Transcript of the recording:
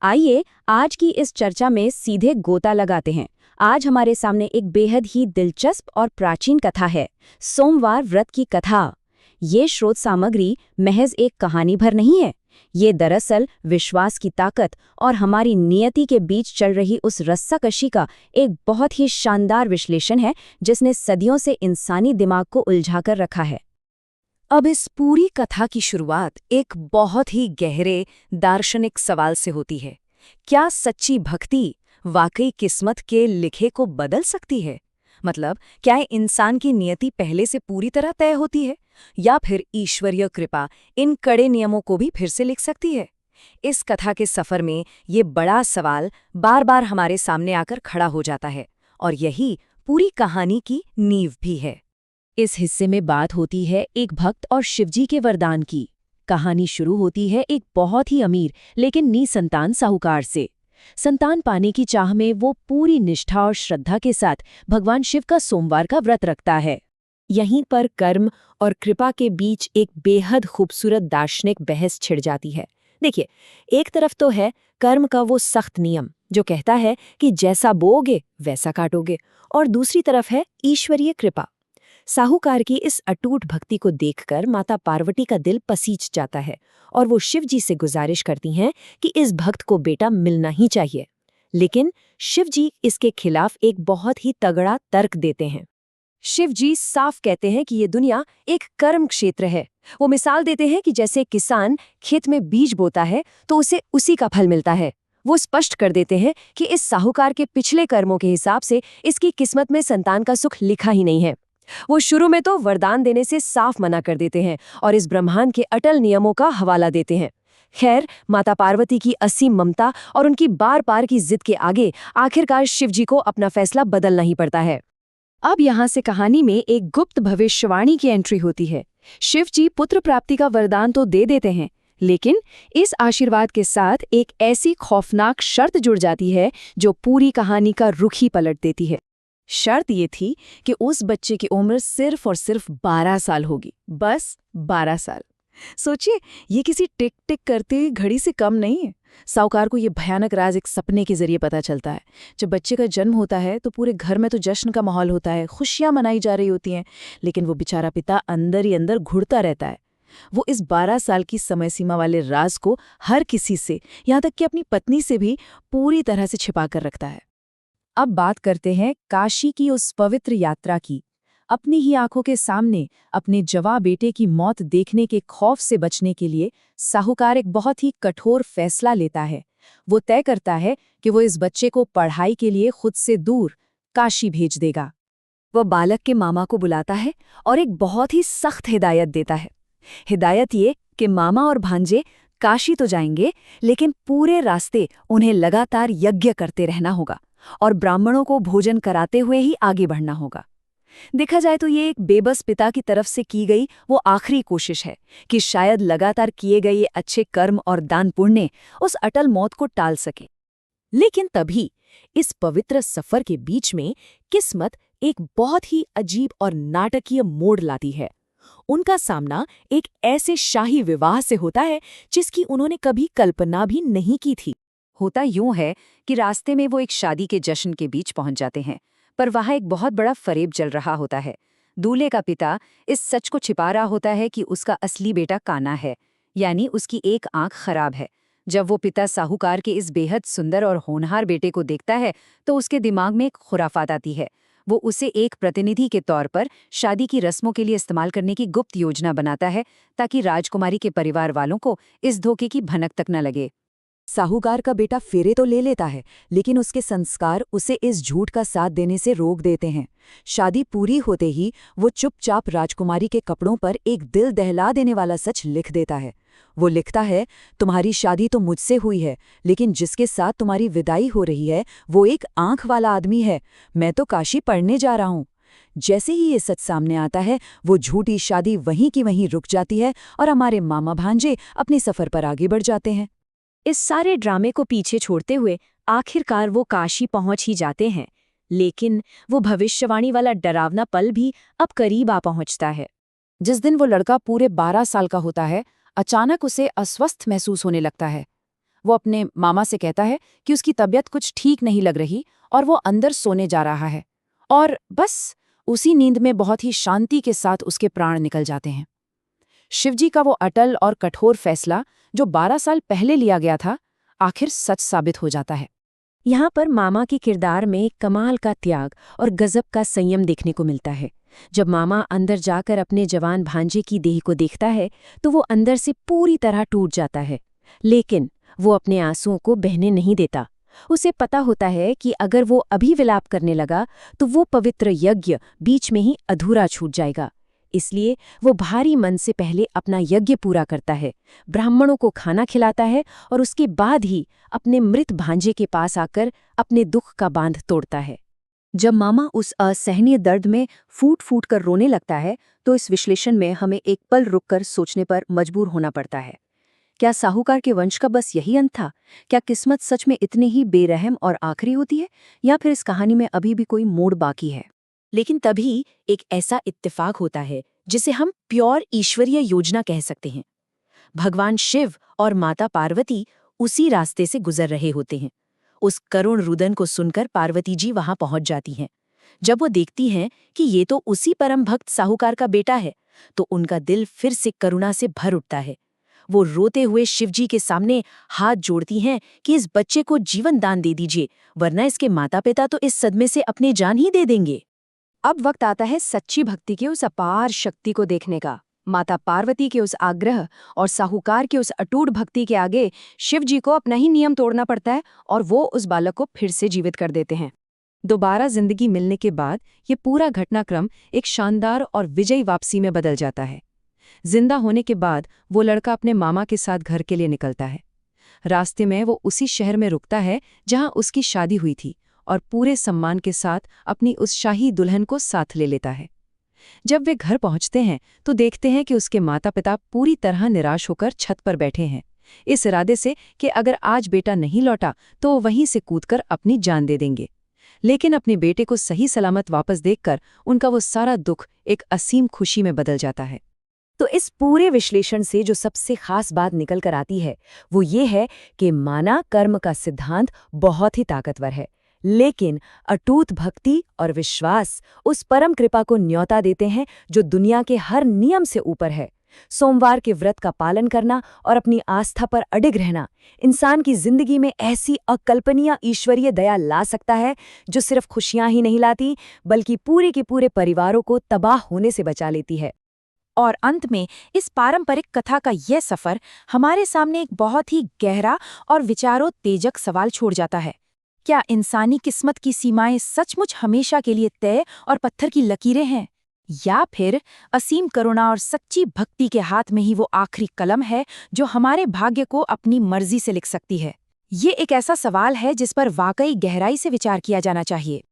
आइए आज की इस चर्चा में सीधे गोता लगाते हैं। आज हमारे सामने एक बेहद ही दिलचस्प और प्राचीन कथा है, सोमवार व्रत की कथा। ये स्रोत सामग्री महज एक कहानी भर नहीं है। ये दरअसल विश्वास की ताकत और हमारी नियति के बीच चल रही उस रस्साकशी का एक बहुत ही शानदार विश्लेषण है, जिसने सदियों से इंसानी दिमाग को उलझाकर रखा है। अब इस पूरी कथा की शुरुआत एक बहुत ही गहरे दार्शनिक सवाल से होती है। क्या सच्ची भक्ति वाकई किस्मत के लिखे को बदल सकती है? मतलब, क्या इंसान की नियति पहले से पूरी तरह तय होती है, या फिर ईश्वरीय कृपा इन कड़े नियमों को भी फिर से लिख सकती है? इस कथा के सफर में ये बड़ा सवाल बार बार हमारे सामने आकर खड़ा हो जाता है, और यही पूरी कहानी की नींव भी है। इस हिस्से में बात होती है एक भक्त और शिवजी के वरदान की। कहानी शुरू होती है एक बहुत ही अमीर लेकिन निसंतान साहूकार से। संतान पाने की चाह में वो पूरी निष्ठा और श्रद्धा के साथ भगवान शिव का सोमवार का व्रत रखता है। यहीं पर कर्म और कृपा के बीच एक बेहद खूबसूरत दार्शनिक बहस छिड़ जाती है। देखिए, एक तरफ तो है कर्म का वो सख्त नियम जो कहता है कि जैसा बोओगे वैसा काटोगे, और दूसरी तरफ है ईश्वरीय कृपा। साहूकार की इस अटूट भक्ति को देखकर माता पार्वती का दिल पसीज जाता है, और वो शिव जी से गुजारिश करती हैं कि इस भक्त को बेटा मिलना ही चाहिए। लेकिन शिव जी इसके खिलाफ एक बहुत ही तगड़ा तर्क देते हैं। शिव जी साफ कहते हैं कि ये दुनिया एक कर्म क्षेत्र है। वो मिसाल देते हैं कि जैसे किसान खेत में बीज बोता है तो उसे उसी का फल मिलता है। वो स्पष्ट कर देते हैं कि इस साहूकार के पिछले कर्मों के हिसाब से इसकी किस्मत में संतान का सुख लिखा ही नहीं है। वो शुरू में तो वरदान देने से साफ मना कर देते हैं और इस ब्रह्मांड के अटल नियमों का हवाला देते हैं। खैर, माता पार्वती की असीम ममता और उनकी बार बार की जिद के आगे आखिरकार शिव जी को अपना फैसला बदलना ही पड़ता है। अब यहाँ से कहानी में एक गुप्त भविष्यवाणी की एंट्री होती है। शिव जी पुत्र प्राप्ति का वरदान तो दे देते हैं, लेकिन इस आशीर्वाद के साथ एक ऐसी खौफनाक शर्त जुड़ जाती है जो पूरी कहानी का रुख ही पलट देती है। शर्त ये थी कि उस बच्चे की उम्र सिर्फ और सिर्फ 12 साल होगी, बस 12 साल। सोचिए, ये किसी टिक टिक करती हुई घड़ी से कम नहीं है। साहूकार को ये भयानक राज एक सपने के जरिए पता चलता है। जब बच्चे का जन्म होता है तो पूरे घर में तो जश्न का माहौल होता है, खुशियां मनाई जा रही होती हैं, लेकिन वो बेचारा पिता अंदर ही अंदर घुटता रहता है। वो इस 12 साल की समय सीमा वाले राज को हर किसी से, यहाँ तक कि अपनी पत्नी से भी पूरी तरह से छिपा कर रखता है। अब बात करते हैं काशी की उस पवित्र यात्रा की। अपनी ही आंखों के सामने अपने जवां बेटे की मौत देखने के खौफ से बचने के लिए साहूकार एक बहुत ही कठोर फैसला लेता है। वो तय करता है कि वो इस बच्चे को पढ़ाई के लिए खुद से दूर काशी भेज देगा। वह बालक के मामा को बुलाता है और एक बहुत ही सख्त हिदायत देता है। हिदायत ये कि मामा और भांजे काशी तो जाएंगे, लेकिन पूरे रास्ते उन्हें लगातार यज्ञ करते रहना होगा और ब्राह्मणों को भोजन कराते हुए ही आगे बढ़ना होगा। देखा जाए तो ये एक बेबस पिता की तरफ से की गई वो आखिरी कोशिश है कि शायद लगातार किए गए ये अच्छे कर्म और दान पुण्य उस अटल मौत को टाल सके। लेकिन तभी इस पवित्र सफर के बीच में किस्मत एक बहुत ही अजीब और नाटकीय मोड़ लाती है। उनका सामना एक ऐसे शाही विवाह से होता है जिसकी उन्होंने कभी कल्पना भी नहीं की थी। होता यूं है कि रास्ते में वो एक शादी के जश्न के बीच पहुंच जाते हैं, पर वहां एक बहुत बड़ा फरेब चल रहा होता है। दूल्हे का पिता इस सच को छिपा रहा होता है कि उसका असली बेटा काना है, यानी उसकी एक आंख खराब है। जब वो पिता साहूकार के इस बेहद सुंदर और होनहार बेटे को देखता है तो उसके दिमाग में एक खुराफात आती है। वो उसे एक प्रतिनिधि के तौर पर शादी की रस्मों के लिए इस्तेमाल करने की गुप्त योजना बनाता है, ताकि राजकुमारी के परिवार वालों को इस धोखे की भनक तक न लगे। साहूकार का बेटा फेरे तो ले लेता है, लेकिन उसके संस्कार उसे इस झूठ का साथ देने से रोक देते हैं। शादी पूरी होते ही वो चुपचाप राजकुमारी के कपड़ों पर एक दिल दहला देने वाला सच लिख देता है। वो लिखता है, तुम्हारी शादी तो मुझसे हुई है, लेकिन जिसके साथ तुम्हारी विदाई हो रही है वो एक आंख वाला आदमी है। मैं तो काशी पढ़ने जा रहा हूँ। जैसे ही ये सच सामने आता है, वो झूठी शादी वहीं की वहीं रुक जाती है और हमारे मामा भांजे अपने सफर पर आगे बढ़ जाते हैं। इस सारे ड्रामे को पीछे छोड़ते हुए आखिरकार वो काशी पहुंच ही जाते हैं, लेकिन वो भविष्यवाणी वाला डरावना पल भी अब करीब आ पहुंचता है। जिस दिन वो लड़का पूरे 12 साल का होता है, अचानक उसे अस्वस्थ महसूस होने लगता है। वो अपने मामा से कहता है कि उसकी तबीयत कुछ ठीक नहीं लग रही और वो अंदर सोने जा रहा है। और बस उसी नींद में बहुत ही शांति के साथ उसके प्राण निकल जाते हैं। शिवजी का वो अटल और कठोर फैसला जो 12 साल पहले लिया गया था, आखिर सच साबित हो जाता है। यहाँ पर मामा के किरदार में कमाल का त्याग और गजब का संयम देखने को मिलता है। जब मामा अंदर जाकर अपने जवान भांजे की देह को देखता है तो वो अंदर से पूरी तरह टूट जाता है, लेकिन वो अपने आंसुओं को बहने नहीं देता। उसे पता होता है कि अगर वो अभी विलाप करने लगा तो वो पवित्र यज्ञ बीच में ही अधूरा छूट जाएगा। इसलिए वो भारी मन से पहले अपना यज्ञ पूरा करता है, ब्राह्मणों को खाना खिलाता है और उसके बाद ही अपने मृत भांजे के पास आकर अपने दुख का बांध तोड़ता है। जब मामा उस असहनीय दर्द में फूट फूट कर रोने लगता है तो इस विश्लेषण में हमें एक पल रुककर सोचने पर मजबूर होना पड़ता है। क्या साहूकार के वंश का बस यही अंत था? क्या किस्मत सच में इतनी ही बेरहम और आखिरी होती है, या फिर इस कहानी में अभी भी कोई मोड़ बाकी है? लेकिन तभी एक ऐसा इत्तेफाक होता है जिसे हम प्योर ईश्वरीय योजना कह सकते हैं। भगवान शिव और माता पार्वती उसी रास्ते से गुजर रहे होते हैं। उस करुण रुदन को सुनकर पार्वती जी वहां पहुंच जाती हैं। जब वो देखती हैं कि ये तो उसी परम भक्त साहूकार का बेटा है, तो उनका दिल फिर से करुणा से भर उठता है। वो रोते हुए शिवजी के सामने हाथ जोड़ती हैं कि इस बच्चे को जीवन दान दे दीजिए, वरना इसके माता पिता तो इस सदमे से अपनी जान ही दे देंगे। अब वक्त आता है सच्ची भक्ति की उस अपार शक्ति को देखने का। माता पार्वती के उस आग्रह और साहूकार की उस अटूट भक्ति के आगे शिवजी को अपना ही नियम तोड़ना पड़ता है और वो उस बालक को फिर से जीवित कर देते हैं। दोबारा जिंदगी मिलने के बाद ये पूरा घटनाक्रम एक शानदार और विजयी वापसी में बदल जाता है। जिंदा होने के बाद वो लड़का अपने मामा के साथ घर के लिए निकलता है। रास्ते में वो उसी शहर में रुकता है जहां उसकी शादी हुई थी और पूरे सम्मान के साथ अपनी उस शाही दुल्हन को साथ ले लेता है। जब वे घर पहुंचते हैं तो देखते हैं कि उसके माता पिता पूरी तरह निराश होकर छत पर बैठे हैं, इस इरादे से कि अगर आज बेटा नहीं लौटा तो वो वहीं से कूदकर अपनी जान दे देंगे। लेकिन अपने बेटे को सही सलामत वापस देखकर उनका वो सारा दुख एक असीम खुशी में बदल जाता है। तो इस पूरे विश्लेषण से जो सबसे खास बात निकल कर आती है वो ये है कि माना कर्म का सिद्धांत बहुत ही ताकतवर है, लेकिन अटूट भक्ति और विश्वास उस परम कृपा को न्योता देते हैं जो दुनिया के हर नियम से ऊपर है। सोमवार के व्रत का पालन करना और अपनी आस्था पर अडिग रहना इंसान की जिंदगी में ऐसी अकल्पनीय ईश्वरीय दया ला सकता है जो सिर्फ खुशियां ही नहीं लाती बल्कि पूरे के पूरे परिवारों को तबाह होने से बचा लेती है। और अंत में इस पारंपरिक कथा का यह सफर हमारे सामने एक बहुत ही गहरा और विचारोत्तेजक सवाल छोड़ जाता है। क्या इंसानी किस्मत की सीमाएं सचमुच हमेशा के लिए तय और पत्थर की लकीरें हैं, या फिर असीम करुणा और सच्ची भक्ति के हाथ में ही वो आखिरी कलम है जो हमारे भाग्य को अपनी मर्जी से लिख सकती है? ये एक ऐसा सवाल है जिस पर वाकई गहराई से विचार किया जाना चाहिए।